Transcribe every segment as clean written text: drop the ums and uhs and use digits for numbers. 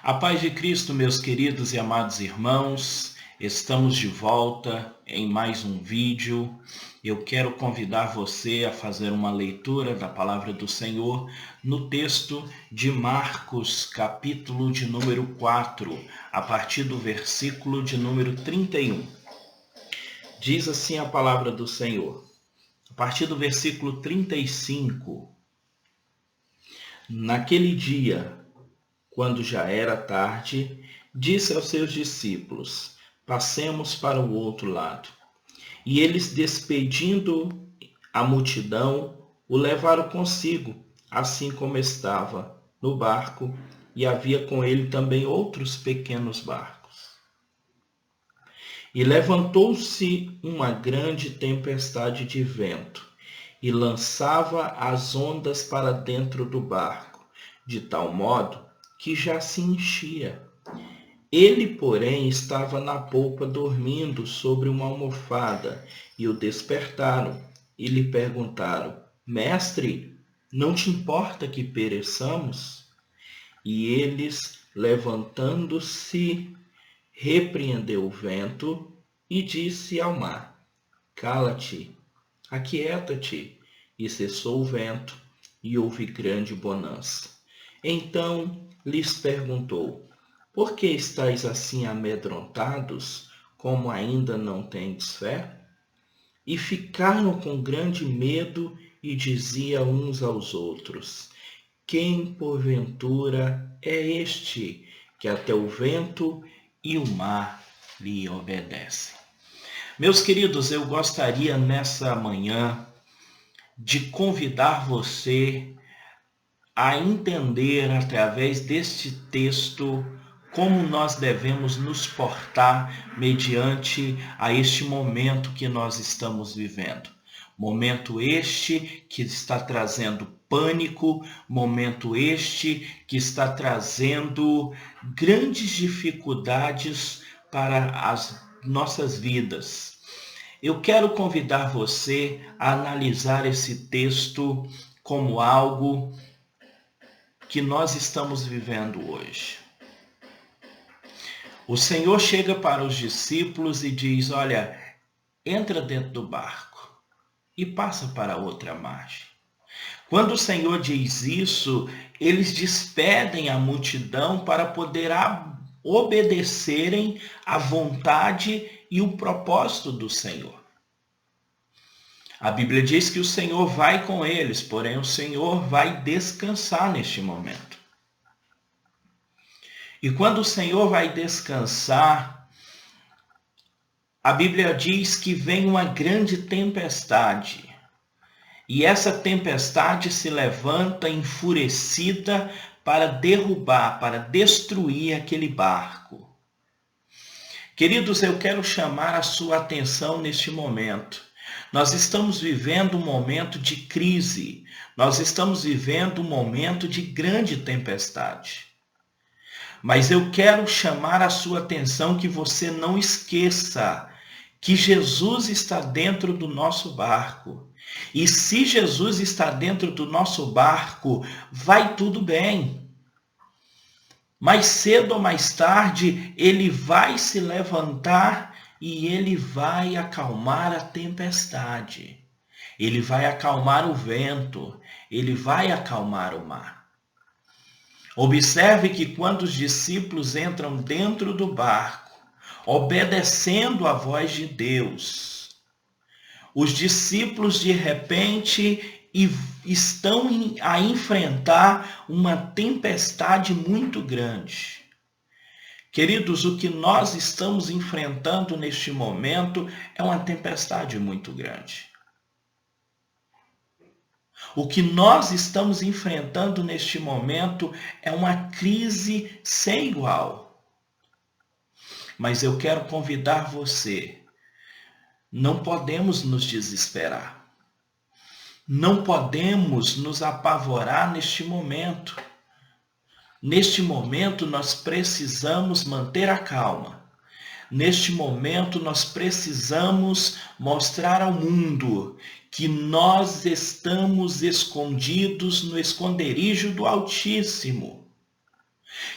A paz de Cristo, meus queridos e amados irmãos, estamos de volta em mais um vídeo. Eu quero convidar você a fazer uma leitura da palavra do Senhor no texto de Marcos, capítulo de número 4, a partir do versículo de número 31. Diz assim a palavra do Senhor, a partir do versículo 35. Naquele dia, quando já era tarde, disse aos seus discípulos: passemos para o outro lado. E eles, despedindo a multidão, o levaram consigo, assim como estava no barco, e havia com ele também outros pequenos barcos. E levantou-se uma grande tempestade de vento, e lançava as ondas para dentro do barco, de tal modo que já se enchia. Ele, porém, estava na polpa dormindo sobre uma almofada, e o despertaram e lhe perguntaram: Mestre, não te importa que pereçamos? E eles, levantando-se, repreendeu o vento e disse ao mar: Cala-te, aquieta-te. E cessou o vento, e houve grande bonança. Então lhes perguntou: por que estáis assim amedrontados, como ainda não tendes fé? E ficaram com grande medo e diziam uns aos outros: quem porventura é este, que até o vento e o mar lhe obedecem? Meus queridos, eu gostaria nessa manhã de convidar você a entender através deste texto como nós devemos nos portar mediante a este momento que nós estamos vivendo. Momento este que está trazendo pânico, momento este que está trazendo grandes dificuldades para as nossas vidas. Eu quero convidar você a analisar esse texto como algo que nós estamos vivendo hoje. O Senhor chega para os discípulos e diz: olha, entra dentro do barco e passa para outra margem. Quando o Senhor diz isso, eles despedem a multidão para poder obedecerem à vontade e o propósito do Senhor. A Bíblia diz que o Senhor vai com eles, porém o Senhor vai descansar neste momento. E quando o Senhor vai descansar, a Bíblia diz que vem uma grande tempestade. E essa tempestade se levanta enfurecida para derrubar, para destruir aquele barco. Queridos, eu quero chamar a sua atenção neste momento. Nós estamos vivendo um momento de crise. Nós estamos vivendo um momento de grande tempestade. Mas eu quero chamar a sua atenção que você não esqueça que Jesus está dentro do nosso barco. E se Jesus está dentro do nosso barco, vai tudo bem. Mais cedo ou mais tarde, ele vai se levantar e ele vai acalmar a tempestade. Ele vai acalmar o vento, ele vai acalmar o mar. Observe que quando os discípulos entram dentro do barco, obedecendo à voz de Deus, os discípulos de repente estão a enfrentar uma tempestade muito grande. Queridos, o que nós estamos enfrentando neste momento é uma tempestade muito grande. O que nós estamos enfrentando neste momento é uma crise sem igual. Mas eu quero convidar você. Não podemos nos desesperar. Não podemos nos apavorar neste momento. Neste momento nós precisamos manter a calma. Neste momento nós precisamos mostrar ao mundo que nós estamos escondidos no esconderijo do Altíssimo.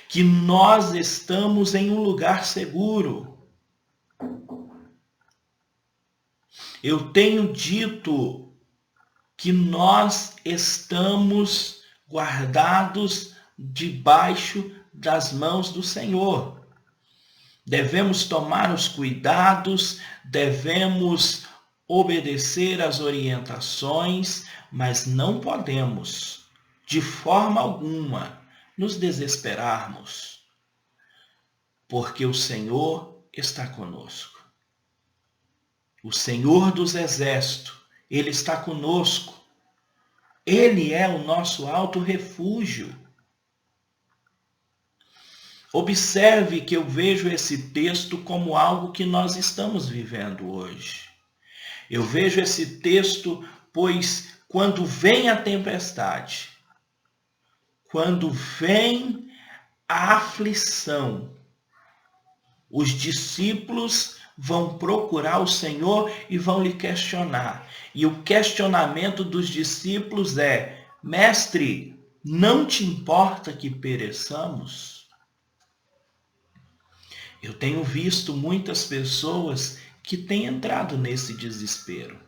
que nós estamos em um lugar seguro. Eu tenho dito que nós estamos guardados debaixo das mãos do Senhor. Devemos tomar os cuidados, devemos obedecer às orientações, mas não podemos, de forma alguma, nos desesperarmos, porque o Senhor está conosco. O Senhor dos Exércitos, Ele está conosco. Ele é o nosso alto refúgio. Observe que eu vejo esse texto como algo que nós estamos vivendo hoje. Eu vejo esse texto, pois quando vem a tempestade, quando vem a aflição, os discípulos vão procurar o Senhor e vão lhe questionar. E o questionamento dos discípulos é: Mestre, não te importa que pereçamos? Eu tenho visto muitas pessoas que têm entrado nesse desespero.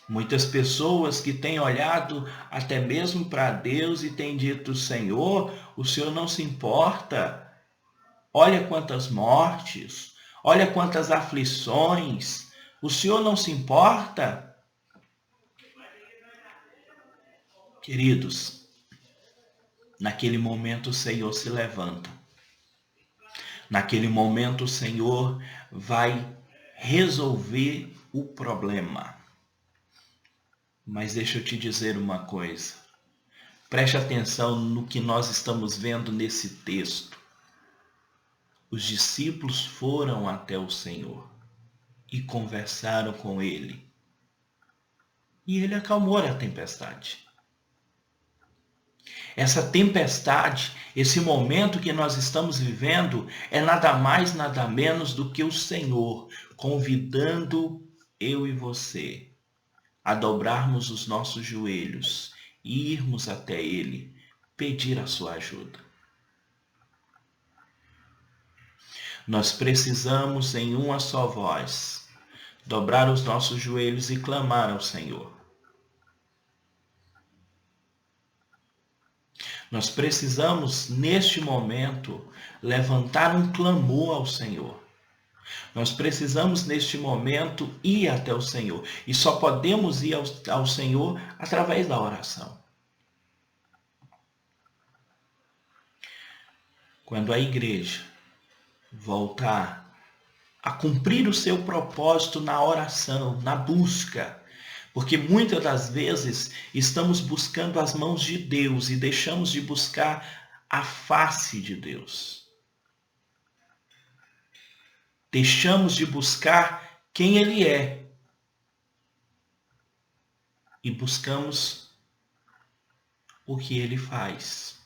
Muitas pessoas que têm olhado até mesmo para Deus e têm dito: Senhor, o Senhor não se importa. Olha quantas mortes, olha quantas aflições. O Senhor não se importa? Queridos, naquele momento o Senhor se levanta. Naquele momento o Senhor vai resolver o problema. Mas deixa eu te dizer uma coisa. Preste atenção no que nós estamos vendo nesse texto. Os discípulos foram até o Senhor e conversaram com ele. E ele acalmou a tempestade. Essa tempestade, esse momento que nós estamos vivendo, é nada mais, nada menos do que o Senhor convidando eu e você a dobrarmos os nossos joelhos e irmos até Ele, pedir a sua ajuda. Nós precisamos, em uma só voz, dobrar os nossos joelhos e clamar ao Senhor. Nós precisamos, neste momento, levantar um clamor ao Senhor. Nós precisamos, neste momento, ir até o Senhor. E só podemos ir ao Senhor através da oração. Quando a igreja voltar a cumprir o seu propósito na oração, na busca, porque muitas das vezes estamos buscando as mãos de Deus e deixamos de buscar a face de Deus. Deixamos de buscar quem Ele é. E buscamos o que Ele faz.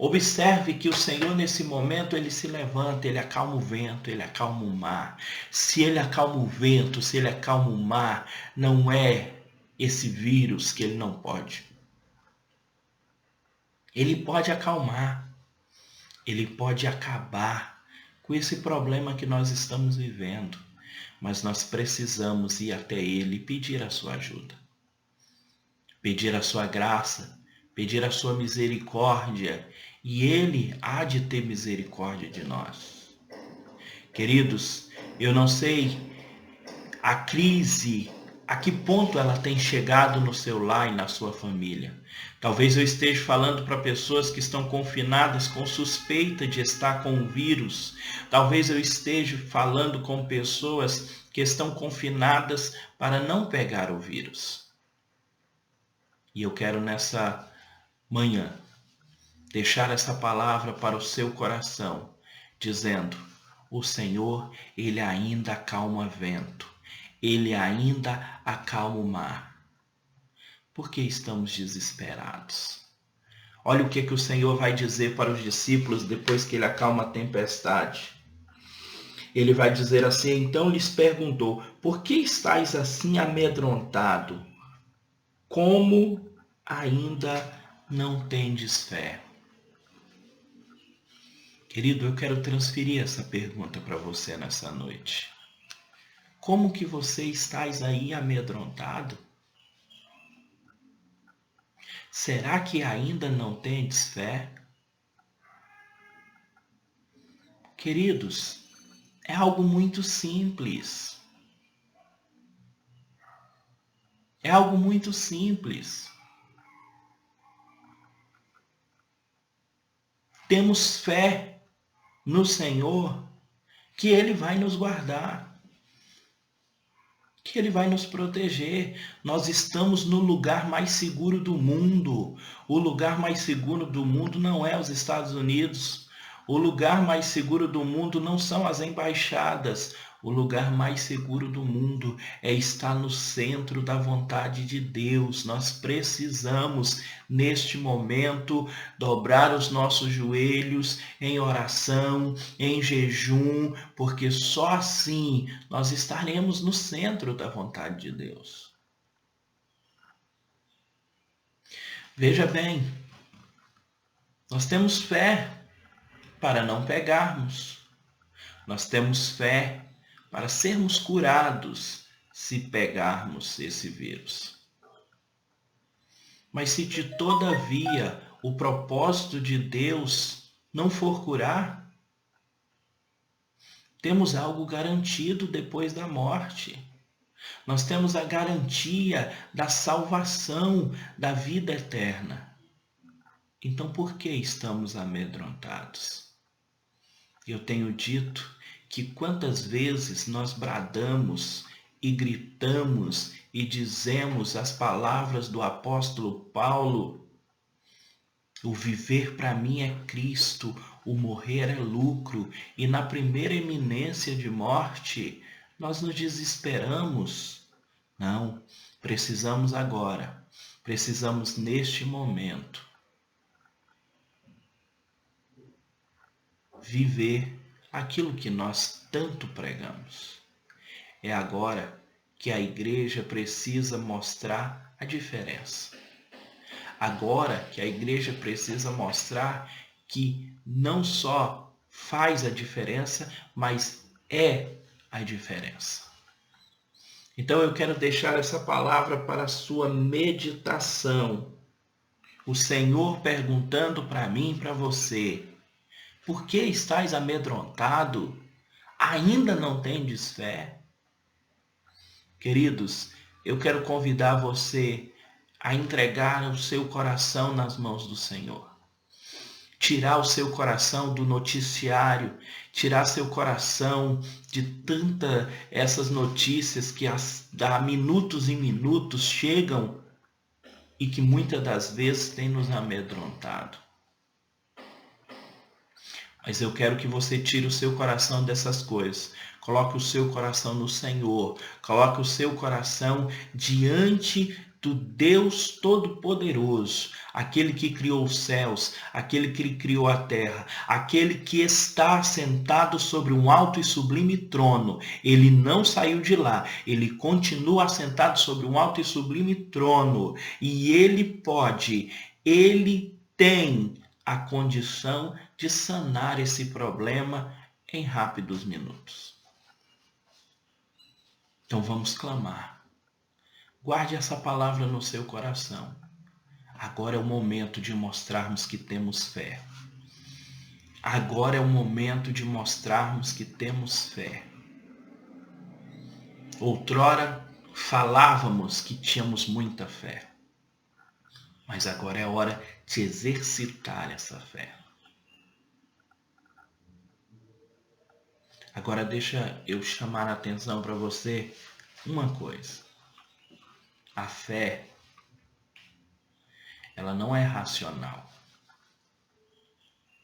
Observe que o Senhor, nesse momento, Ele se levanta, Ele acalma o vento, Ele acalma o mar. Se Ele acalma o vento, se Ele acalma o mar, não é esse vírus que Ele não pode. Ele pode acalmar, Ele pode acabar com esse problema que nós estamos vivendo. Mas nós precisamos ir até Ele e pedir a sua ajuda. Pedir a sua graça, pedir a sua misericórdia, e Ele há de ter misericórdia de nós. Queridos, eu não sei a crise, a que ponto ela tem chegado no seu lar e na sua família. Talvez eu esteja falando para pessoas que estão confinadas com suspeita de estar com o vírus. Talvez eu esteja falando com pessoas que estão confinadas para não pegar o vírus. E eu quero nessa manhã deixar essa palavra para o seu coração, dizendo: o Senhor, Ele ainda acalma vento, Ele ainda acalma o mar. Por que estamos desesperados? Olha o que o Senhor vai dizer para os discípulos depois que Ele acalma a tempestade. Ele vai dizer assim: então lhes perguntou: por que estáis assim amedrontado? Como ainda não tendes fé? Querido, eu quero transferir essa pergunta para você nessa noite. Como que você estás aí amedrontado? Será que ainda não tendes fé? Queridos, é algo muito simples. É algo muito simples. Temos fé no Senhor que Ele vai nos guardar, que Ele vai nos proteger. Nós estamos no lugar mais seguro do mundo. O lugar mais seguro do mundo não é os Estados Unidos. O lugar mais seguro do mundo não são as embaixadas. O lugar mais seguro do mundo é estar no centro da vontade de Deus. Nós precisamos, neste momento, dobrar os nossos joelhos em oração, em jejum, porque só assim nós estaremos no centro da vontade de Deus. Veja bem, nós temos fé para não pegarmos. Nós temos fé para sermos curados se pegarmos esse vírus. Mas se de todavia o propósito de Deus não for curar, temos algo garantido depois da morte. Nós temos a garantia da salvação, da vida eterna. Então por que estamos amedrontados? Eu tenho dito que quantas vezes nós bradamos e gritamos e dizemos as palavras do apóstolo Paulo: o viver para mim é Cristo, o morrer é lucro, e na primeira iminência de morte nós nos desesperamos. Não, precisamos agora, precisamos neste momento viver aquilo que nós tanto pregamos. É agora que a igreja precisa mostrar a diferença. Agora que a igreja precisa mostrar que não só faz a diferença, mas é a diferença. Então eu quero deixar essa palavra para a sua meditação. O Senhor perguntando para mim e para você: por que estáis amedrontado? Ainda não tendes fé? Queridos, eu quero convidar você a entregar o seu coração nas mãos do Senhor. Tirar o seu coração do noticiário, tirar seu coração de tanta essas notícias que há minutos e minutos chegam e que muitas das vezes têm nos amedrontado. Mas eu quero que você tire o seu coração dessas coisas. Coloque o seu coração no Senhor. Coloque o seu coração diante do Deus Todo-Poderoso. Aquele que criou os céus, aquele que criou a terra, aquele que está sentado sobre um alto e sublime trono. Ele não saiu de lá. Ele continua assentado sobre um alto e sublime trono. E ele tem a condição de sanar esse problema em rápidos minutos. Então vamos clamar. Guarde essa palavra no seu coração. Agora é o momento de mostrarmos que temos fé. Agora é o momento de mostrarmos que temos fé. Outrora falávamos que tínhamos muita fé. Mas agora é hora de exercitar essa fé. Agora deixa eu chamar a atenção para você uma coisa. A fé, ela não é racional.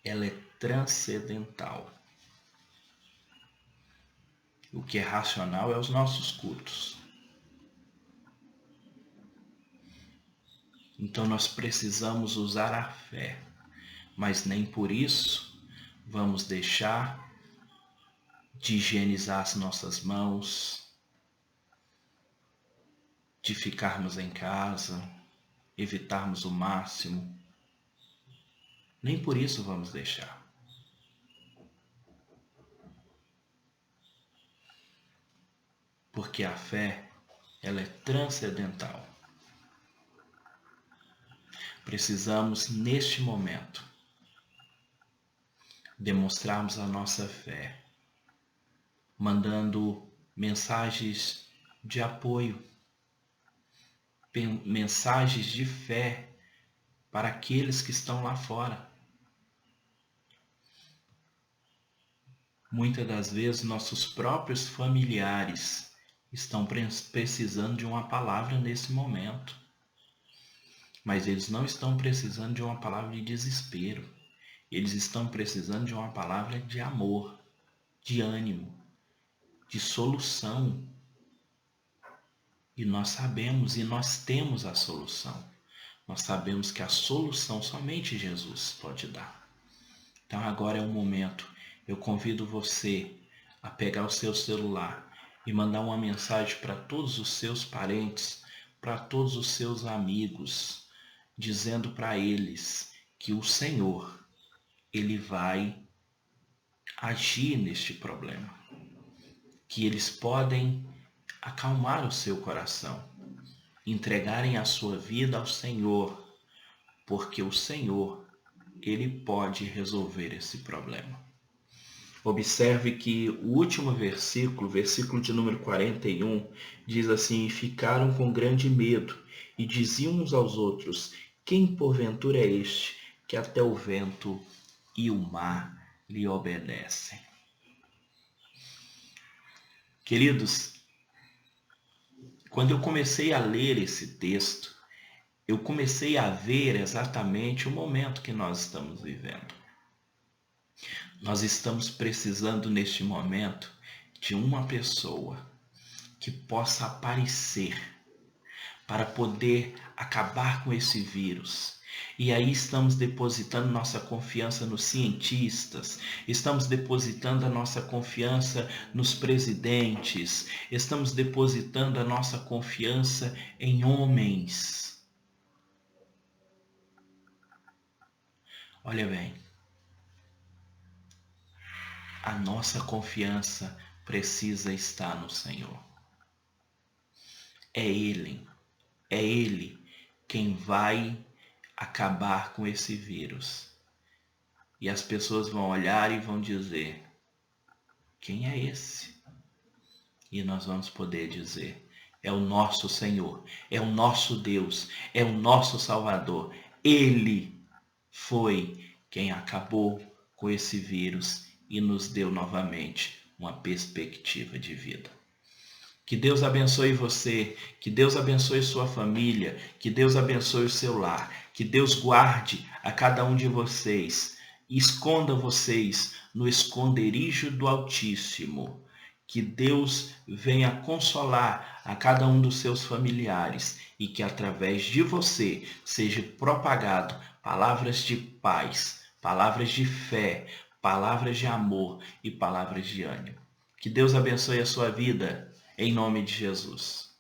Ela é transcendental. O que é racional é os nossos cultos. Então nós precisamos usar a fé, mas nem por isso vamos deixar de higienizar as nossas mãos, de ficarmos em casa, evitarmos o máximo. Nem por isso vamos deixar. porque a fé, ela é transcendental. Precisamos, neste momento, demonstrarmos a nossa fé, mandando mensagens de apoio, mensagens de fé para aqueles que estão lá fora. Muitas das vezes, nossos próprios familiares estão precisando de uma palavra nesse momento. Mas eles não estão precisando de uma palavra de desespero. Eles estão precisando de uma palavra de amor, de ânimo, de solução. E nós sabemos e nós temos a solução. Nós sabemos que a solução somente Jesus pode dar. Então agora é o momento. Eu convido você a pegar o seu celular e mandar uma mensagem para todos os seus parentes, para todos os seus amigos, dizendo para eles que o Senhor, Ele vai agir neste problema. Que eles podem acalmar o seu coração, entregarem a sua vida ao Senhor, porque o Senhor, Ele pode resolver esse problema. Observe que o último versículo, versículo de número 41, diz assim: "E ficaram com grande medo, e diziam uns aos outros: quem porventura é este, que até o vento e o mar lhe obedecem?" Queridos, quando eu comecei a ler esse texto, eu comecei a ver exatamente o momento que nós estamos vivendo. Nós estamos precisando neste momento de uma pessoa que possa aparecer para poder acabar com esse vírus. E aí estamos depositando nossa confiança nos cientistas, estamos depositando a nossa confiança nos presidentes, estamos depositando a nossa confiança em homens. Olha bem, a nossa confiança precisa estar no Senhor. É Ele quem vai acabar com esse vírus. E as pessoas vão olhar e vão dizer: quem é esse? E nós vamos poder dizer: é o nosso Senhor, é o nosso Deus, é o nosso Salvador. Ele foi quem acabou com esse vírus e nos deu novamente uma perspectiva de vida. Que Deus abençoe você, que Deus abençoe sua família, que Deus abençoe o seu lar, que Deus guarde a cada um de vocês, esconda vocês no esconderijo do Altíssimo. Que Deus venha consolar a cada um dos seus familiares e que através de você seja propagado palavras de paz, palavras de fé, palavras de amor e palavras de ânimo. Que Deus abençoe a sua vida, em nome de Jesus.